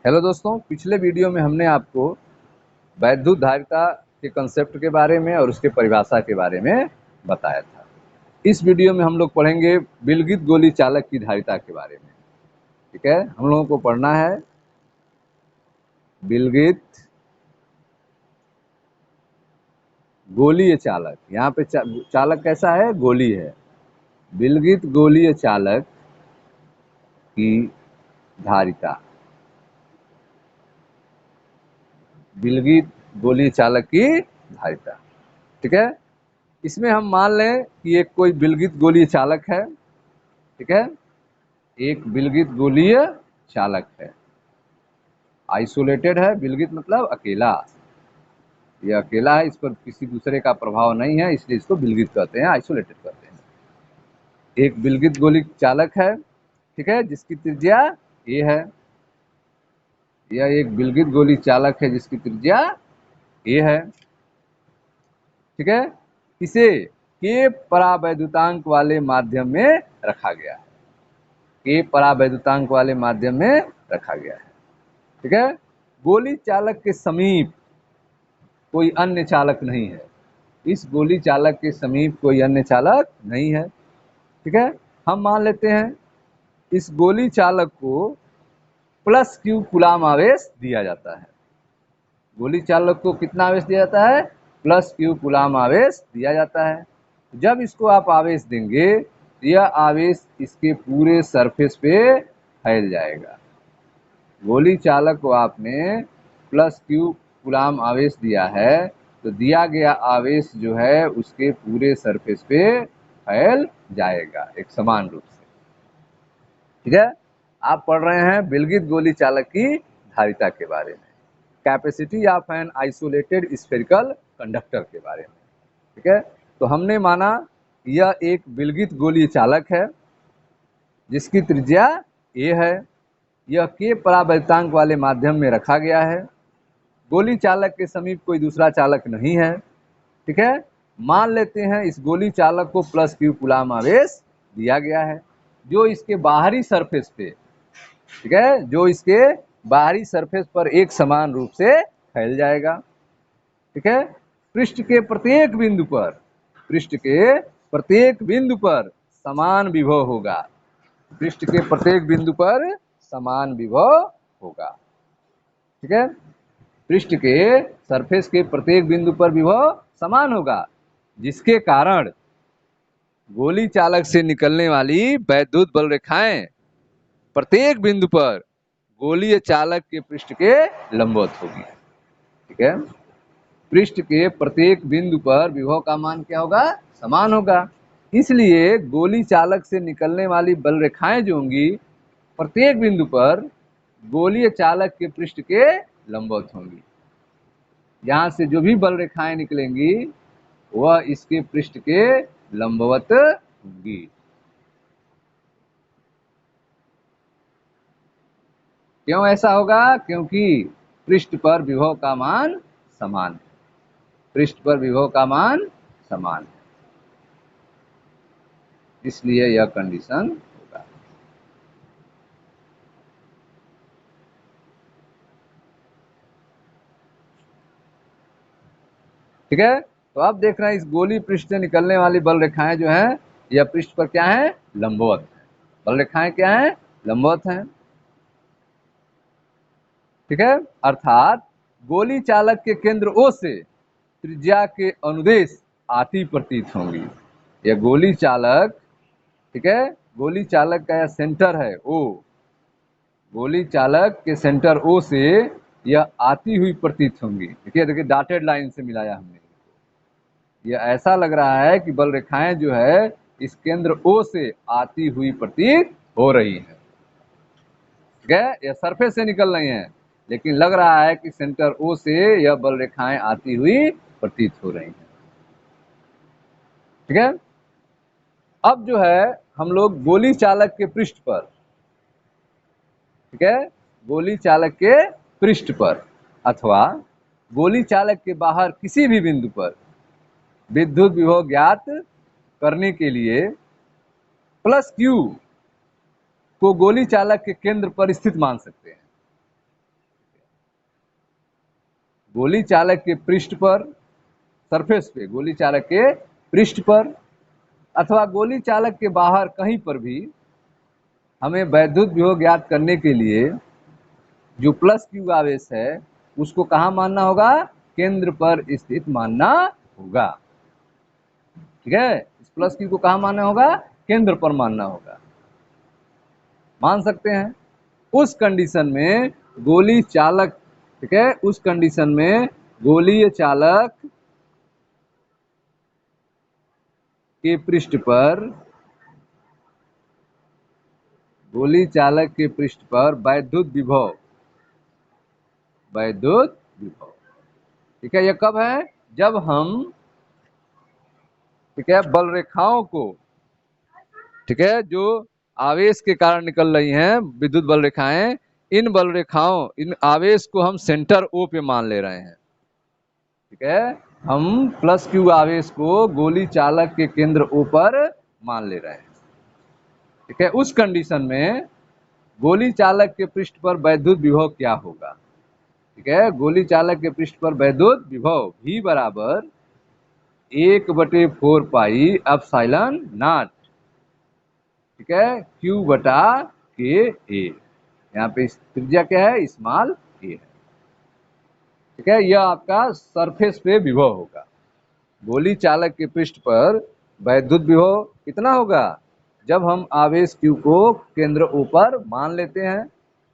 Hello दोस्तों, पिछले video में हमने आपको वैद्युत धारिता के कंसेप्ट के बारे में और उसके परिभाषा के बारे में बताया था। इस वीडियो में हम लोग पढ़ेंगे विलगित गोली चालक की धारिता के बारे में। ठीक है, हम लोगों को पढ़ना है विलगित गोलीय चालक। यहाँ पे चालक कैसा है? गोली है। विलगित गोलीय चालक की धारिता, विलगित गोलीय चालक की धारिता। ठीक है, इसमें हम मान लें कि एक कोई विलगित गोलीय चालक है। ठीक है, एक विलगित गोलीय चालक है, आइसोलेटेड है। विलगित मतलब अकेला, ये अकेला है, इस पर किसी दूसरे का प्रभाव नहीं है, इसलिए इसको विलगित कहते हैं, आइसोलेटेड कहते हैं। एक विलगित गोली चालक है, ठीक है, जिसकी त्रिज्या ए है। यह एक विलगित गोली चालक है जिसकी त्रिज्या ए है। ठीक है, इसे के परावैद्युतांक वाले माध्यम में रखा गया है। के परावैद्युतांक वाले माध्यम में रखा गया है। ठीक है, गोली चालक के समीप कोई अन्य चालक नहीं है। इस गोली चालक के समीप कोई अन्य चालक नहीं है। ठीक है, हम मान लेते हैं इस गोली चालक को प्लस क्यू कूलाम आवेश दिया जाता है। गोली चालक को कितना आवेश दिया जाता है? प्लस क्यू कूलाम आवेश दिया जाता है। जब इसको आप आवेश देंगे, यह आवेश इसके पूरे सरफेस पे फैल जाएगा। गोली चालक को आपने प्लस क्यू कूलाम आवेश दिया है, तो दिया गया आवेश जो है उसके पूरे सरफेस पे फैल जाएगा एक समान रूप से। ठीक है, आप पढ़ रहे हैं विलगित गोली चालक की धारिता के बारे में, capacity of an isolated spherical conductor के बारे में। ठीक है, तो हमने माना यह एक विलगित गोली चालक है जिसकी त्रिज्या ए है। यह के परावैद्युतांक वाले माध्यम में रखा गया है। गोली चालक के समीप कोई दूसरा चालक नहीं है। ठीक है, मान लेते हैं इस गोली चालक को प्लस क्यू कूलाम आवेश दिया गया है, जो इसके बाहरी सरफेस पे, ठीक है, जो इसके बाहरी सरफेस पर एक समान रूप से फैल जाएगा। ठीक है, पृष्ठ के प्रत्येक बिंदु पर, पृष्ठ के प्रत्येक बिंदु पर समान विभव होगा। पृष्ठ के प्रत्येक बिंदु पर समान विभव होगा। ठीक है, पृष्ठ के सरफेस के प्रत्येक बिंदु पर विभव समान होगा, जिसके कारण गोली चालक से निकलने वाली वैद्युत बल रेखाएं प्रत्येक बिंदु पर गोलीय चालक के पृष्ठ के लंबवत होगी। ठीक है, पृष्ठ के प्रत्येक बिंदु पर विभव का मान क्या होगा? समान होगा। इसलिए गोली चालक से निकलने वाली बल रेखाएं जो होंगी प्रत्येक बिंदु पर गोलीय चालक के पृष्ठ के लंबवत होंगी। यहां से जो भी बल रेखाएं निकलेंगी वह इसके पृष्ठ के लंबवत होंगी। क्यों ऐसा होगा? क्योंकि पृष्ठ पर विभव का मान समान है। पृष्ठ पर विभव का मान समान है, इसलिए यह कंडीशन होगा। ठीक है, तो अब देख रहे हैं इस गोली पृष्ठ से निकलने वाली बल रेखाएं जो हैं, यह पृष्ठ पर क्या है? लंबवत है। बल रेखाएं क्या है? लंबवत हैं। ठीक है, अर्थात गोली चालक के केंद्र O से त्रिज्या के अनुदेश आती प्रतीत होंगी। यह गोली चालक, ठीक है, गोली चालक का यह सेंटर है O, गोली चालक के सेंटर O से यह आती हुई प्रतीत होंगी। देखिए देखिए, डॉटेड लाइन से मिलाया हमने। यह ऐसा लग रहा है कि बल रेखाएं जो है इस केंद्र O से आती हुई प्रतीत हो रही है। ठीक है, यह सरफेस से निकल रही हैं, लेकिन लग रहा है कि सेंटर O से यह बल रेखाएं आती हुई प्रतीत हो रही हैं। ठीक है, अब जो है हम लोग गोली चालक के पृष्ठ पर, ठीक है, गोली चालक के पृष्ठ पर अथवा गोली चालक के बाहर किसी भी बिंदु पर विद्युत विभव ज्ञात करने के लिए प्लस क्यू को गोली चालक के केंद्र पर स्थित मान सकते हैं। गोली चालक के पृष्ठ पर, सरफेस पे, गोली चालक के पृष्ठ पर अथवा गोली चालक के बाहर कहीं पर भी हमें वैद्युत विभव ज्ञात करने के लिए जो प्लस क्यू आवेश है उसको कहाँ मानना होगा, केंद्र पर स्थित मानना होगा। ठीक है, इस प्लस क्यू को कहाँ मानना होगा, केंद्र पर मानना होगा। मान सकते हैं उस कंडीशन में गोली चालक, ठीक है, उस कंडीशन में गोलीय चालक के पृष्ठ पर, गोली चालक के पृष्ठ पर वैद्युत विभव, वैद्युत विभव, ठीक है, यह कब है, जब हम, ठीक है, बल रेखाओं को, ठीक है, जो आवेश के कारण निकल रही हैं विद्युत बल रेखाएं, इन बल रेखाओं, इन आवेश को हम सेंटर ओ पे मान ले रहे हैं। ठीक है, हम प्लस क्यू आवेश को गोली चालक के केंद्र ओ पर मान ले रहे हैं। ठीक है, उस कंडीशन में गोली चालक के पृष्ठ पर वैद्युत विभव क्या होगा। ठीक है, गोली चालक के पृष्ठ पर वैद्युत विभव V बराबर 1/4 पाई एप्सिलॉन नॉट, ठीक है, Q बटा के ए। यहाँ पे त्रिज्या क्या है, स्मॉल ए है। ठीक है, यह आपका सरफेस पे विभव होगा। गोली चालक के पृष्ठ पर वैद्युत विभव कितना होगा, जब हम आवेश Q को केंद्र O पर मान लेते हैं,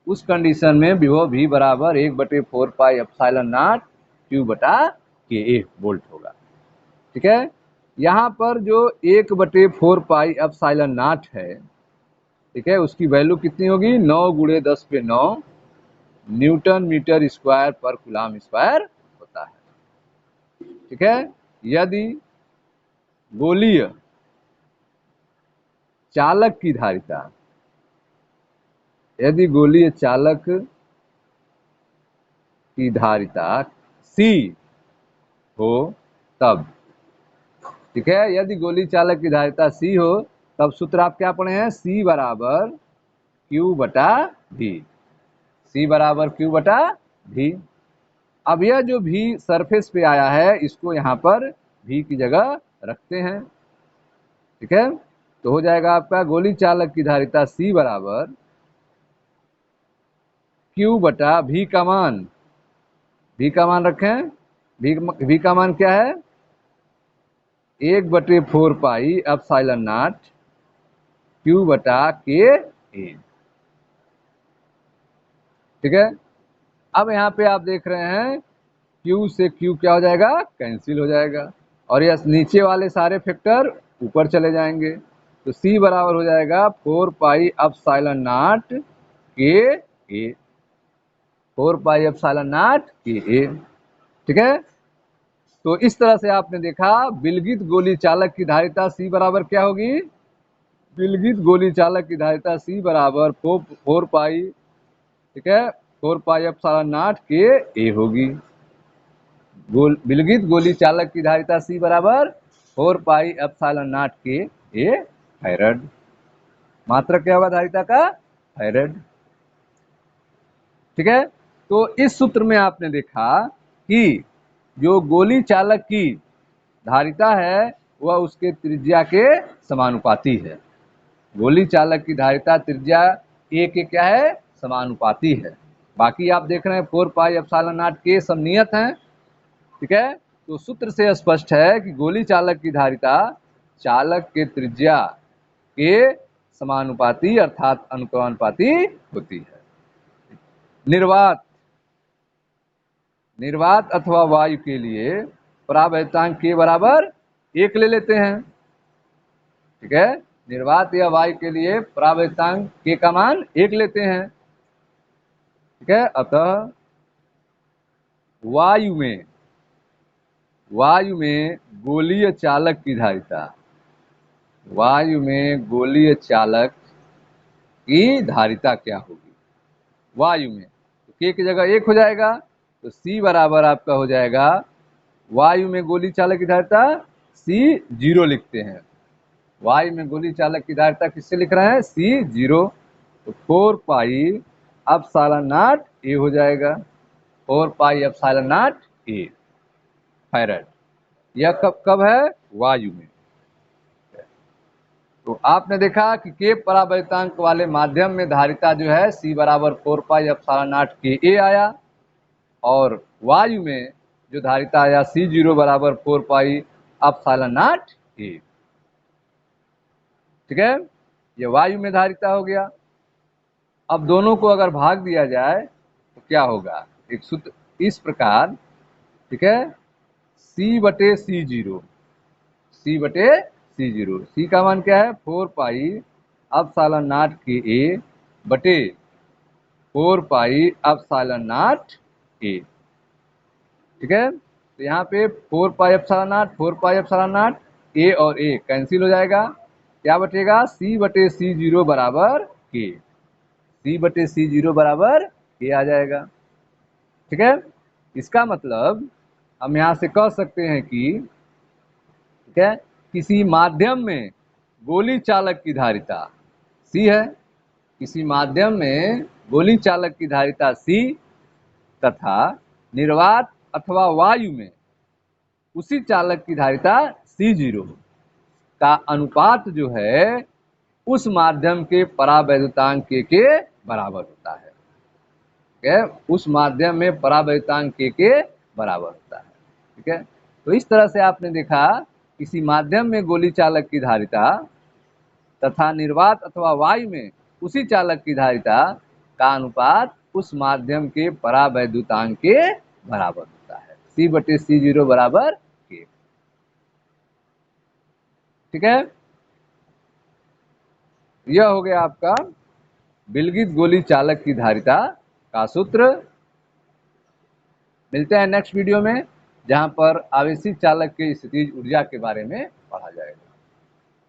उस कंडीशन में विभव V बराबर 1/4 पाई एप्सिलॉन नॉट Q बटा के ए वोल्ट होगा। ठीक है, यहाँ पर जो 1/4 पाई एप्सिलॉन नॉट है, ठीक है, उसकी वैल्यू कितनी होगी, 9 × 10⁹ न्यूटन मीटर स्क्वायर पर कूलम स्क्वायर होता है। ठीक है, यदि गोलीय चालक की धारिता, यदि गोलीय चालक की धारिता C हो तब, ठीक है, यदि गोली चालक की धारिता C हो तब सूत्र आप क्या पढ़े हैं, C बराबर Q बटा V, C बराबर Q बटा V। अब यह जो V सरफेस पे आया है इसको यहाँ पर V की जगह रखते हैं। ठीक है, तो हो जाएगा आपका गोली चालक की धारिता C बराबर Q बटा V का मान, V का मान रखें, V का मान क्या है, 1/4 पाई एप्सिलॉन नॉट Q बटा के ए। ठीक है, अब यहाँ पे आप देख रहे हैं Q से Q क्या हो जाएगा, कैंसिल हो जाएगा, और यह नीचे वाले सारे फैक्टर ऊपर चले जाएंगे, तो C बराबर हो जाएगा 4 पाई एप्सिलॉन नॉट के ए, 4 पाई एप्सिलॉन नॉट के ए। ठीक है, तो इस तरह से आपने देखा विलगित गोली चालक की धारिता C बराबर क्या होगी, विलगित गोली चालक की धारिता C बराबर 4 पाई, ठीक है, 4 पाई एप्सिलॉन नॉट के ए होगी। विलगित गोली चालक की धारिता C बराबर 4 पाई एप्सिलॉन नॉट के ए फैराड। मात्रक क्या होगा धारिता का, फैराड। ठीक है, तो इस सूत्र में आपने देखा कि जो गोली चालक की धारिता है वह उसके त्रिज्या के समानुपाती है। गोली चालक की धारिता त्रिज्या ए के क्या है, समानुपाती है। बाकी आप देख रहे हैं 4 पाई एप्सिलॉन नॉट के सब नियत हैं। ठीक है, तो सूत्र से स्पष्ट है कि गोली चालक की धारिता चालक के त्रिज्या के समानुपाती अर्थात अनुक्रमानुपाती होती है। निर्वात, निर्वात अथवा वायु के लिए परावैद्युतांक के बराबर 1 ले लेते हैं। ठीक है, निर्वात या वायु के लिए परावैद्युतांक के का मान 1 लेते हैं। ठीक है, अतः वायु में गोलीय चालक की धारिता, वायु में गोलीय चालक की धारिता क्या होगी, वायु में तो के की जगह 1 हो जाएगा, तो C बराबर आपका हो जाएगा, वायु में गोली चालक की धारिता C 0 लिखते हैं। वायु में गोली चालक की धारिता किससे लिख रहे हैं, C 0, तो 4 पाई एप्सिलॉन नॉट ए हो जाएगा। 4 पाई एप्सिलॉन नॉट ए फैराड। यह कब कब है? वायु में। तो आपने देखा कि के परावैद्युतांक वाले माध्यम में धारिता जो है C बराबर 4 पाई एप्सिलॉन नॉट के ए आया, और वायु में जो धारिता आया C0 बराबर 4 पाई एप्सिलॉन नॉट ए। ठीक है, ये वायु में धारिता हो गया। अब दोनों को अगर भाग दिया जाए तो क्या होगा? एक सूत्र इस प्रकार, ठीक है, C बटे C0, C बटे C0, C का मान क्या है? 4 पाई एप्सिलॉन नॉट के ए बटे 4 पाई एप्सिलॉन नॉट ए। ठीक है, तो यहाँ पे 4 pi epsilon naught, 4 pi epsilon naught, A और ए कैंसिल हो जाएगा, क्या बचेगा? C बटे C0 बराबर के, C बटे C0 बराबर के आ जाएगा। ठीक है, इसका मतलब हम यहाँ से कह सकते हैं कि, ठीक है, किसी माध्यम में गोली चालक की धारिता C है, किसी माध्यम में गोली चालक की धारिता C तथा निर्वात अथवा वायु में उसी चालक की धारिता C0 का अनुपात जो है उस माध्यम के परावैद्युतांक के बराबर होता है। ठीक है, उस माध्यम में परावैद्युतांक के बराबर होता है। ठीक है, तो इस तरह से आपने देखा किसी माध्यम में गोली चालक की धारिता तथा निर्वात अथवा वायु में उसी चालक की धारिता का अनुपात उस माध्यम के परावैद्युतांक के बराबर होता है, C बटे C0 बराबर के। ठीक है, यह हो गया आपका विलगित गोली चालक की धारिता का सूत्र। मिलते हैं नेक्स्ट वीडियो में, जहां पर आवेशित चालक के स्थितिज ऊर्जा के बारे में पढ़ा जाएगा।